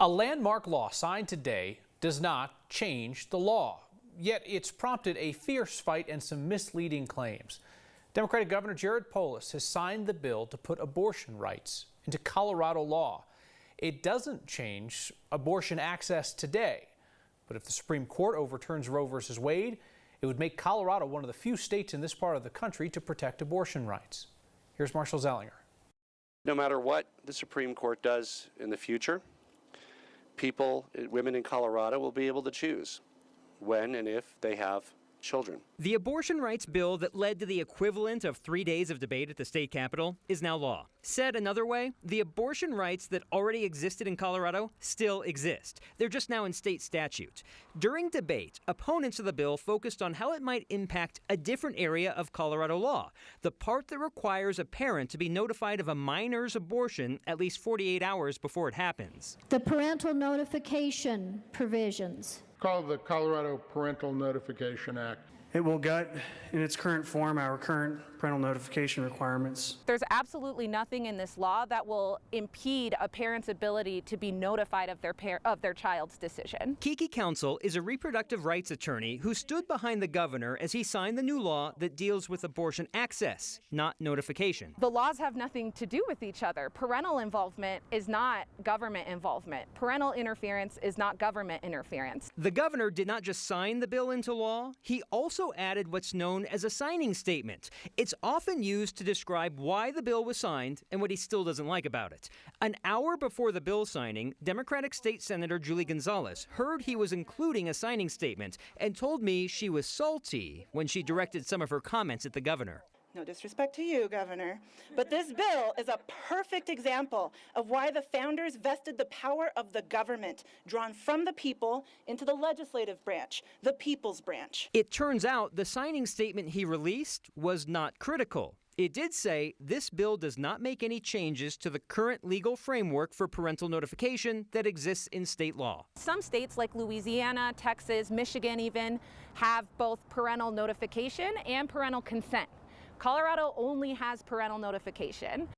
A landmark law signed today does not change the law, yet it's prompted a fierce fight and some misleading claims. Democratic Governor Jared Polis has signed the bill to put abortion rights into Colorado law. It doesn't change abortion access today, but if the Supreme Court overturns Roe v. Wade, it would make Colorado one of the few states in this part of the country to protect abortion rights. Here's Marshall Zellinger. No matter what the Supreme Court does in the future, women in Colorado will be able to choose when and if they have children. The abortion rights bill that led to the equivalent of 3 days of debate at the state capitol is now law. Said another way, the abortion rights that already existed in Colorado still exist. They're just now in state statute. During debate, opponents of the bill focused on how it might impact a different area of Colorado law, the part that requires a parent to be notified of a minor's abortion at least 48 hours before it happens. The parental notification provisions. Called the Colorado Parental Notification Act. It will gut in its current form our current parental notification requirements. There's absolutely nothing in this law that will impede a parent's ability to be notified of their child's decision. KIKI counsel is a reproductive rights attorney who stood behind the governor as he signed the new law that deals with abortion access, not notification. The laws have nothing to do with each other. Parental involvement is not government involvement. Parental interference is not government interference. The governor did not just sign the bill into law, he also added what's known as a signing statement. It's often used to describe why the bill was signed and what he still doesn't like about it. An hour before the bill signing, Democratic State Senator Julie Gonzalez heard he was including a signing statement and told me she was salty when she directed some of her comments at the governor. No disrespect to you, Governor, but this bill is a perfect example of why the founders vested the power of the government, drawn from the people, into the legislative branch, the people's branch. It turns out the signing statement he released was not critical. It did say this bill does not make any changes to the current legal framework for parental notification that exists in state law. Some states like Louisiana, Texas, Michigan even have both parental notification and parental consent. Colorado only has parental notification.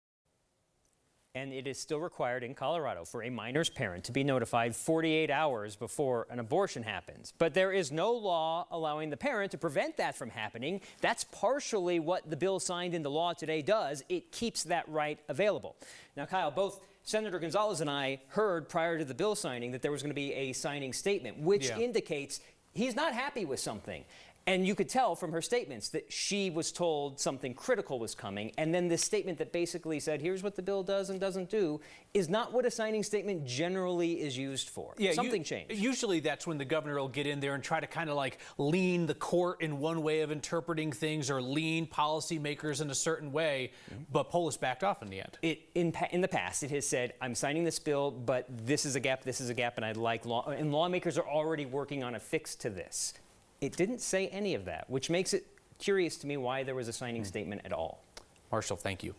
And it is still required in Colorado for a minor's parent to be notified 48 hours before an abortion happens. But there is no law allowing the parent to prevent that from happening. That's partially what the bill signed into law today does. It keeps that right available. Now, Kyle, both Senator Gonzalez and I heard prior to the bill signing that there was going to be a signing statement, which indicates he's not happy with something. And you could tell from her statements that she was told something critical was coming, and then this statement that basically said, here's what the bill does and doesn't do, is not what a signing statement generally is used for. Yeah, something changed. Usually that's when the governor will get in there and try to kind of like lean the court in one way of interpreting things or lean policymakers in a certain way, but Polis backed off in the end. In the past, it has said, I'm signing this bill, but this is a gap, and I'd like law, and lawmakers are already working on a fix to this. It didn't say any of that, which makes it curious to me why there was a signing statement at all. Marshall, thank you.